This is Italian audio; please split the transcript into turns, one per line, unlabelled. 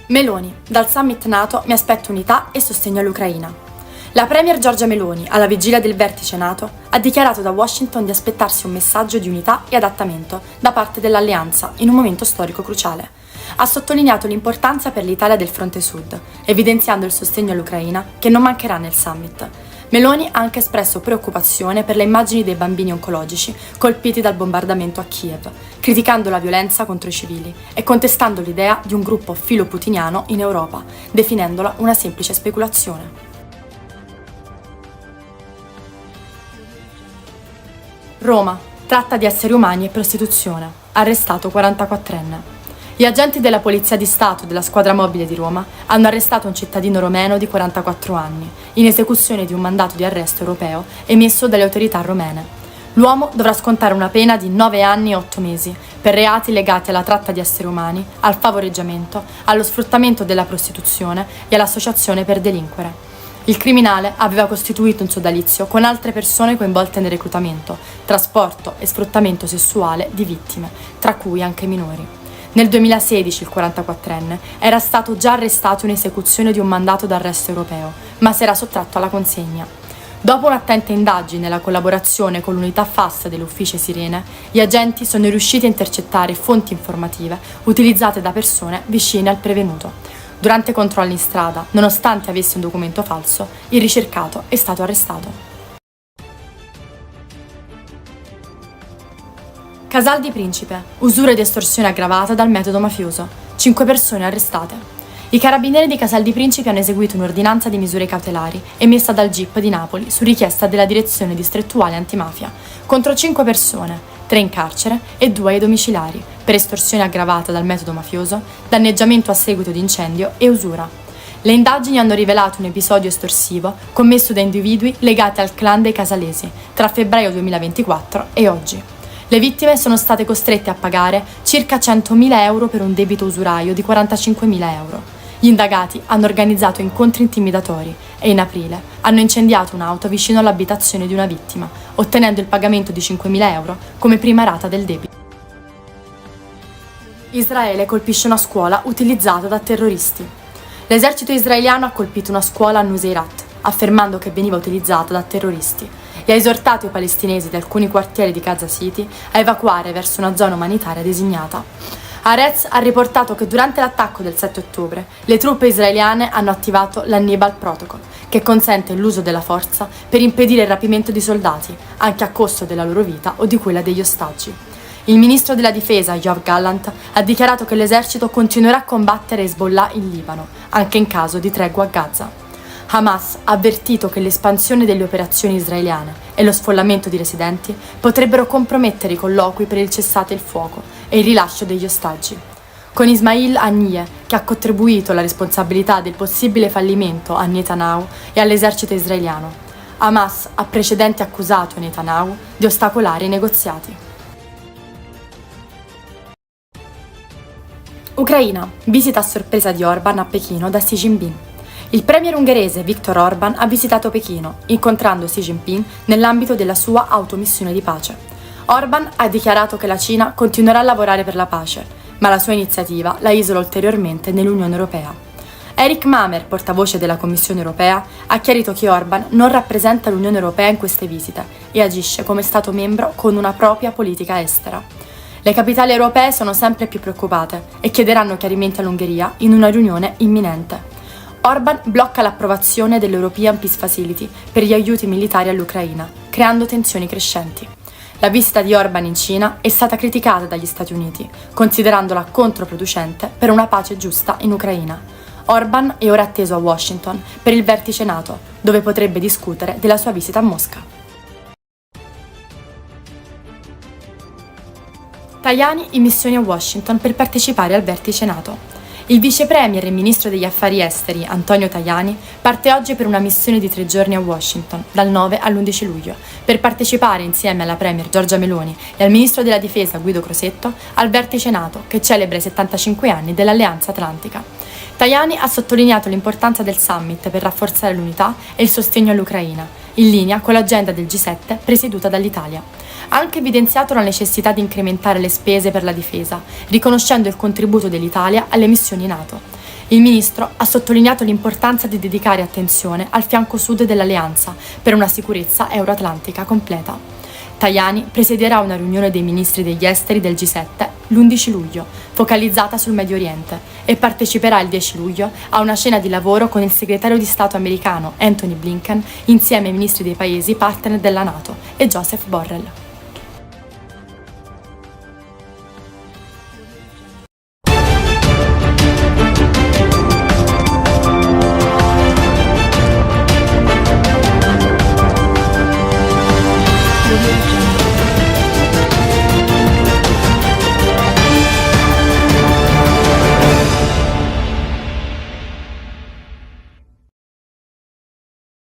Meloni, dal summit NATO mi aspetto unità e sostegno all'Ucraina. La premier Giorgia Meloni, alla vigilia del vertice NATO, ha dichiarato da Washington di aspettarsi un messaggio di unità e adattamento da parte dell'alleanza in un momento storico cruciale. Ha sottolineato l'importanza per l'Italia del fronte sud, evidenziando il sostegno all'Ucraina che non mancherà nel summit. Meloni ha anche espresso preoccupazione per le immagini dei bambini oncologici colpiti dal bombardamento a Kiev, criticando la violenza contro i civili e contestando l'idea di un gruppo filo-putiniano in Europa, definendola una semplice speculazione. Roma, tratta di esseri umani e prostituzione, arrestato 44enne. Gli agenti della Polizia di Stato della Squadra Mobile di Roma hanno arrestato un cittadino romeno di 44 anni, in esecuzione di un mandato di arresto europeo emesso dalle autorità romene. L'uomo dovrà scontare una pena di 9 anni e 8 mesi per reati legati alla tratta di esseri umani, al favoreggiamento, allo sfruttamento della prostituzione e all'associazione per delinquere. Il criminale aveva costituito un sodalizio con altre persone coinvolte nel reclutamento, trasporto e sfruttamento sessuale di vittime, tra cui anche minori. Nel 2016 il 44enne era stato già arrestato in esecuzione di un mandato d'arresto europeo, ma si era sottratto alla consegna. Dopo un'attenta indagine e la collaborazione con l'unità FAS dell'Ufficio Sirene, gli agenti sono riusciti a intercettare fonti informative utilizzate da persone vicine al prevenuto. Durante controlli in strada, nonostante avesse un documento falso, il ricercato è stato arrestato. Casal di Principe, usura ed estorsione aggravata dal metodo mafioso. 5 persone arrestate. I carabinieri di Casal di Principe hanno eseguito un'ordinanza di misure cautelari emessa dal GIP di Napoli su richiesta della direzione distrettuale antimafia contro 5 persone, 3 in carcere e 2 ai domiciliari, per estorsione aggravata dal metodo mafioso, danneggiamento a seguito di incendio e usura. Le indagini hanno rivelato un episodio estorsivo commesso da individui legati al clan dei Casalesi tra febbraio 2024 e oggi. Le vittime sono state costrette a pagare circa 100.000 euro per un debito usuraio di 45.000 euro. Gli indagati hanno organizzato incontri intimidatori e in aprile hanno incendiato un'auto vicino all'abitazione di una vittima, ottenendo il pagamento di 5.000 euro come prima rata del debito. Israele colpisce una scuola utilizzata da terroristi. L'esercito israeliano ha colpito una scuola a Nuseirat, affermando che veniva utilizzata da terroristi, e ha esortato i palestinesi di alcuni quartieri di Gaza City a evacuare verso una zona umanitaria designata. Haaretz ha riportato che durante l'attacco del 7 ottobre le truppe israeliane hanno attivato l'Hannibal Protocol, che consente l'uso della forza per impedire il rapimento di soldati, anche a costo della loro vita o di quella degli ostaggi. Il ministro della difesa, Yoav Gallant, ha dichiarato che l'esercito continuerà a combattere Hezbollah in Libano, anche in caso di tregua a Gaza. Hamas ha avvertito che l'espansione delle operazioni israeliane e lo sfollamento di residenti potrebbero compromettere i colloqui per il cessate il fuoco e il rilascio degli ostaggi. Con Ismail Haniyeh, che ha contribuito alla responsabilità del possibile fallimento a Netanyahu e all'esercito israeliano. Hamas ha precedentemente accusato Netanyahu di ostacolare i negoziati. Ucraina, visita a sorpresa di Orban a Pechino da Xi Jinping. Il premier ungherese Viktor Orban ha visitato Pechino, incontrando Xi Jinping nell'ambito della sua automissione di pace. Orban ha dichiarato che la Cina continuerà a lavorare per la pace, ma la sua iniziativa la isola ulteriormente nell'Unione Europea. Eric Mamer, portavoce della Commissione Europea, ha chiarito che Orban non rappresenta l'Unione Europea in queste visite e agisce come Stato membro con una propria politica estera. Le capitali europee sono sempre più preoccupate e chiederanno chiarimenti all'Ungheria in una riunione imminente. Orban blocca l'approvazione dell'European Peace Facility per gli aiuti militari all'Ucraina, creando tensioni crescenti. La visita di Orban in Cina è stata criticata dagli Stati Uniti, considerandola controproducente per una pace giusta in Ucraina. Orban è ora atteso a Washington per il vertice NATO, dove potrebbe discutere della sua visita a Mosca. Tajani in missione a Washington per partecipare al vertice NATO. Il vice premier e ministro degli affari esteri Antonio Tajani parte oggi per una missione di 3 giorni a Washington, dal 9 all'11 luglio, per partecipare insieme alla premier Giorgia Meloni e al ministro della difesa Guido Crosetto al vertice NATO che celebra i 75 anni dell'Alleanza Atlantica. Tajani ha sottolineato l'importanza del summit per rafforzare l'unità e il sostegno all'Ucraina, in linea con l'agenda del G7 presieduta dall'Italia. Ha anche evidenziato la necessità di incrementare le spese per la difesa, riconoscendo il contributo dell'Italia alle missioni NATO. Il ministro ha sottolineato l'importanza di dedicare attenzione al fianco sud dell'alleanza per una sicurezza euroatlantica completa. Tajani presiederà una riunione dei ministri degli esteri del G7 l'11 luglio, focalizzata sul Medio Oriente, e parteciperà il 10 luglio a una cena di lavoro con il segretario di Stato americano Anthony Blinken insieme ai ministri dei paesi partner della NATO e Joseph Borrell.